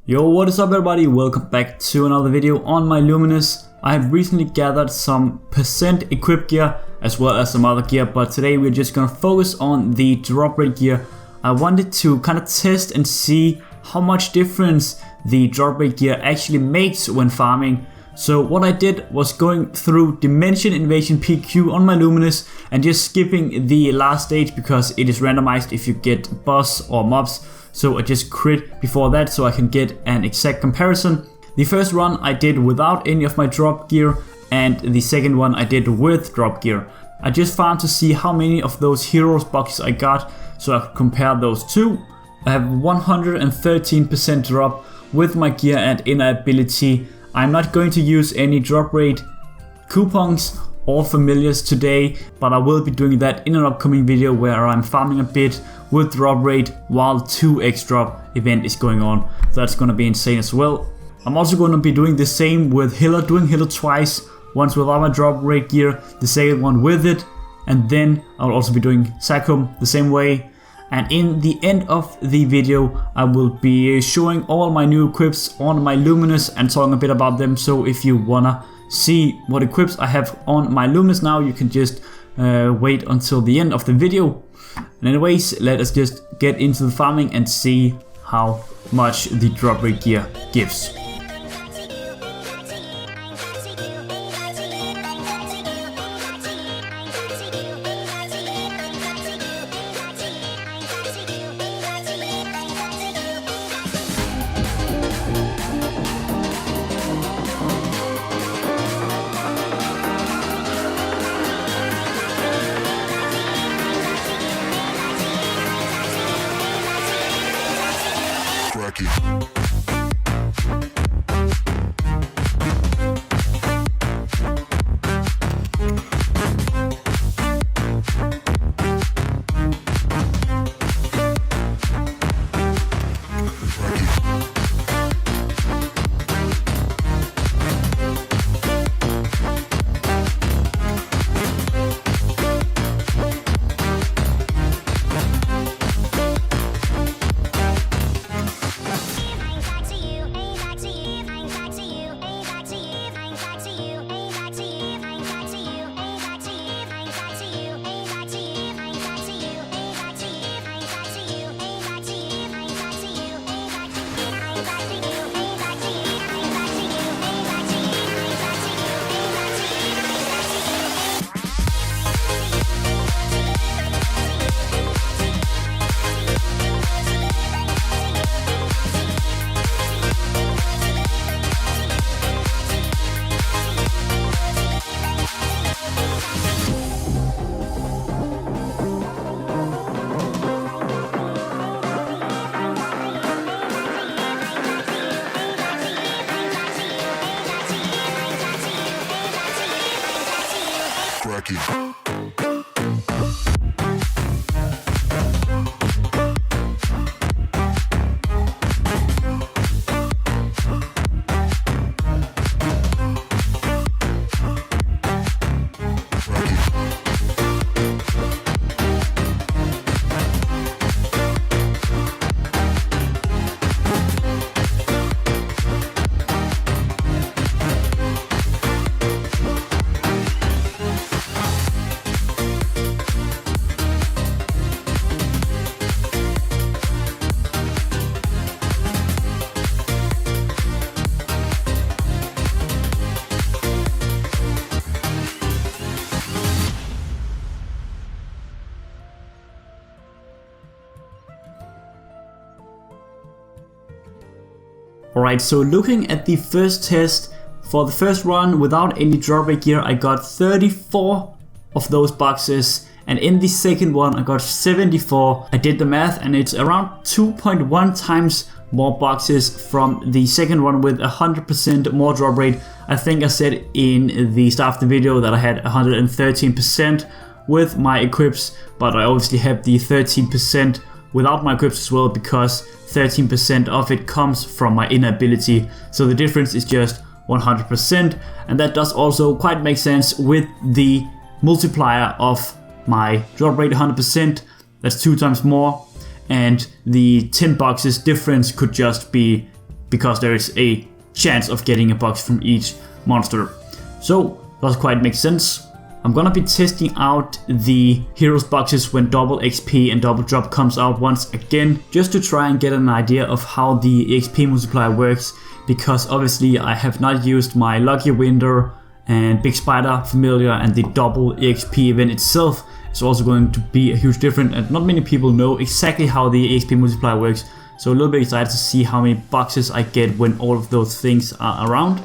Yo, what is up everybody? Welcome back to another video on my Luminous. I have recently gathered some percent equipped gear as well as some other gear, but today we're just gonna focus on the drop rate gear. I wanted to kind of test and see how much difference the drop rate gear actually makes when farming. So what I did was going through Dimension Invasion PQ on my Luminous and just skipping the last stage because it is randomized if you get boss or mobs. So I just crit before that so I can get an exact comparison. The first run I did without any of my drop gear, and the second one I did with drop gear. I just farmed to see how many of those heroes boxes I got so I could compare those two. I have 113% drop with my gear and inner ability. I'm not going to use any drop rate coupons or familiars today, but I will be doing that in an upcoming video where I'm farming a bit with drop rate while 2x drop event is going on. So that's going to be insane as well. I'm also going to be doing the same with Healer, doing Healer twice, once without my drop rate gear, the second one with it, and then I'll also be doing Sacrum the same way. And in the end of the video I will be showing all my new equips on my Luminous and talking a bit about them. So if you wanna see what equips I have on my Luminous now, you can just wait until the end of the video. And anyways, let us just get into the farming and see how much the drop rate gear gives. Alright, so looking at the first test, for the first run without any drop rate gear I got 34 of those boxes, and in the second one I got 74. I did the math and it's around 2.1 times more boxes from the second one with 100% more drop rate. I think I said in the start of the video that I had 113% with my equips, but I obviously have the 13% without my equips as well because 13% of it comes from my inner ability. So the difference is just 100%, and that does also quite make sense with the multiplier of my drop rate 100%. That's 2 times more, and the 10 boxes difference could just be because there is a chance of getting a box from each monster. So that quite makes sense. I'm gonna be testing out the heroes boxes when double XP and double drop comes out once again, just to try and get an idea of how the XP multiplier works, because obviously I have not used my Lucky Winter and Big Spider Familiar, and the double EXP event itself is also going to be a huge difference, and not many people know exactly how the EXP multiplier works. So a little bit excited to see how many boxes I get when all of those things are around.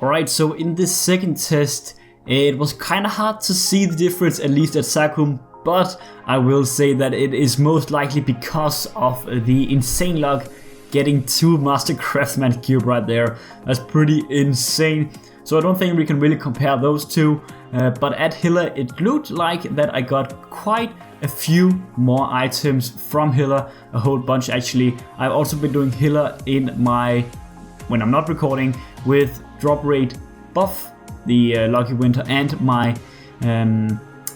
Alright, so in this second test, it was kinda hard to see the difference, at least at Sakum, but I will say that it is most likely because of the insane luck getting 2 Master Craftsman Cube right there. That's pretty insane. So I don't think we can really compare those two, but at Hilla it looked like that I got quite a few more items from Hilla, a whole bunch actually. I've also been doing Hilla in my, when I'm not recording, with drop rate buff, the Lucky Winter, and my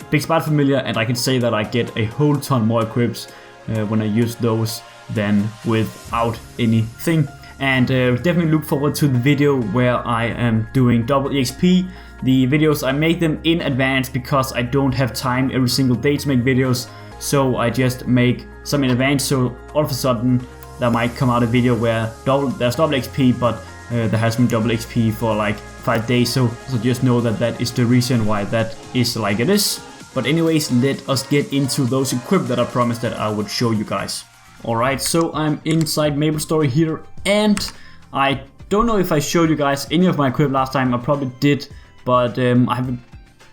Big Spider Familiar, and I can say that I get a whole ton more equips when I use those than without anything. And definitely look forward to the video where I am doing double EXP. The videos, I make them in advance because I don't have time every single day to make videos, so I just make some in advance, so all of a sudden there might come out a video where there's double XP, but there has been double XP for like 5 days, so just know that that is the reason why that is like it is. But anyways, let us get into those equip that I promised that I would show you guys. Alright, so I'm inside Maplestory here, and I don't know if I showed you guys any of my equip last time. I probably did, but I have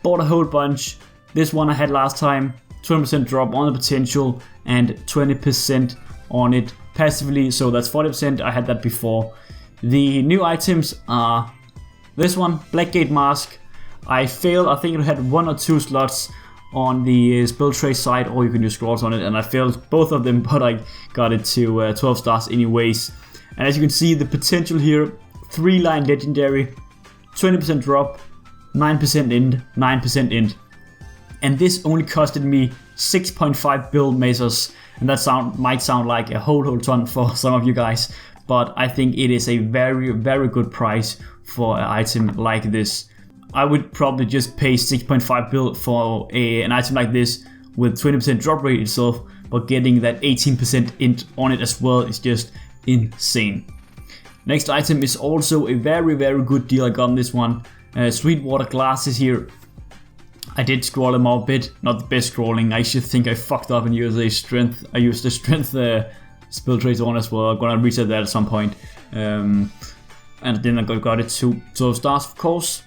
bought a whole bunch. This one I had last time, 20% drop on the potential and 20% on it passively, so that's 40%. I had that before. The new items are this one, Blackgate Mask. I failed, I think it had 1 or 2 slots on the spell tray side, or you can use scrolls on it, and I failed both of them, but I got it to 12 stars anyways. And as you can see, the potential here, 3-line legendary, 20% drop, 9% int, 9% int. And this only costed me 6.5 build measures, and that might sound like a whole ton for some of you guys, but I think it is a very good price for an item like this. I would probably just pay 6.5 bill for an item like this with 20% drop rate itself, but getting that 18% int on it as well is just insane. Next item is also a very good deal I got on this one. Sweetwater glasses here. I did scroll them out a bit, not the best scrolling. I actually think I fucked up and used a strength. I used the strength spell trace on as well. I'm gonna reset that at some point. And then I got it to 12 stars, of course.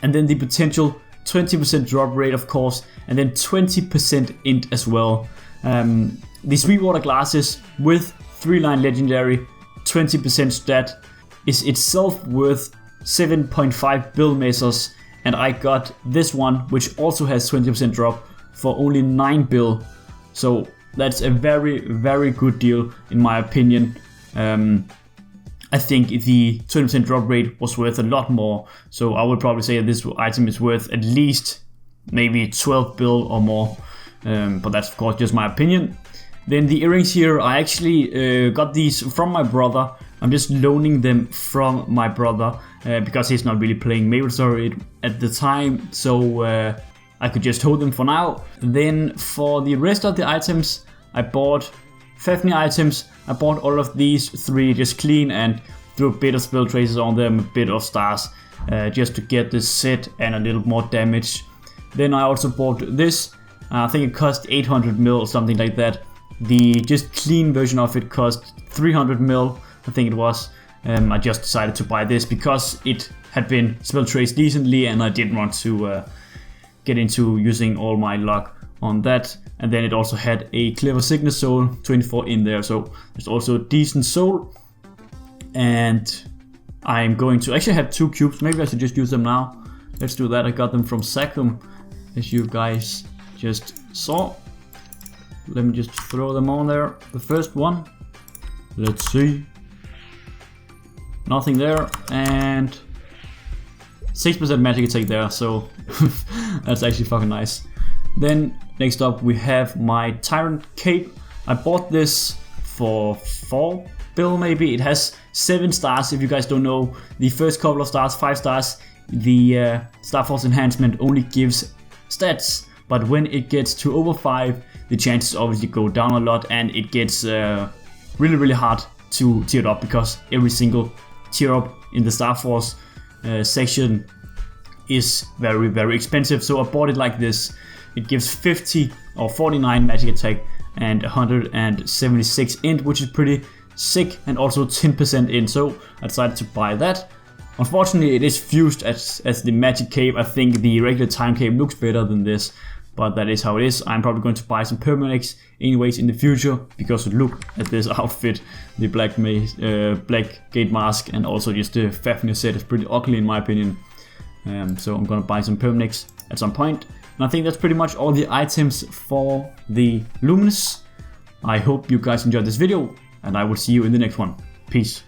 And then the potential 20% drop rate, of course, and then 20% int as well. The Sweetwater glasses with 3-line legendary, 20% stat is itself worth 7.5 bill measures, and I got this one, which also has 20% drop, for only 9 bill. So that's a very good deal in my opinion. I think the 20% drop rate was worth a lot more. So I would probably say that this item is worth at least maybe 12 bill or more. But that's of course just my opinion. Then the earrings here, I actually got these from my brother. I'm just loaning them from my brother because he's not really playing Maplestory at the time. So I could just hold them for now. Then for the rest of the items, I bought Fafnir items. I bought all of these 3 just clean and threw a bit of spell traces on them, a bit of stars, just to get this set and a little more damage. Then I also bought this. I think it cost 800 mil or something like that. The just clean version of it cost 300 mil, I think it was. I just decided to buy this because it had been spell traced decently and I didn't want to get into using all my luck on that. And then it also had a clever Signet soul 24 in there, so there's also a decent soul. And I'm going to actually have 2 cubes. Maybe I should just use them now. Let's do that. I got them from Sacrum, as you guys just saw. Let me just throw them on there. The first one, let's see, nothing there, and 6% magic attack there, so that's actually fucking nice. Then next up we have my Tyrant Cape. I bought this for 4 bill maybe. It has 7 stars. If you guys don't know, the first couple of stars, 5 stars, the Star Force enhancement only gives stats, but when it gets to over 5, the chances obviously go down a lot, and it gets really hard to tier it up because every single tier up in the Star Force section is very expensive. So I bought it like this. It gives 50 or 49 magic attack and 176 int, which is pretty sick, and also 10% int. So I decided to buy that. Unfortunately, it is fused as the magic cape. I think the regular time cape looks better than this, but that is how it is. I'm probably going to buy some permanents anyways in the future, because look at this outfit. The black gate mask and also just the Fafnir set is pretty ugly in my opinion. So I'm gonna buy some permanents at some point. And I think that's pretty much all the items for the Luminous. I hope you guys enjoyed this video, and I will see you in the next one. Peace.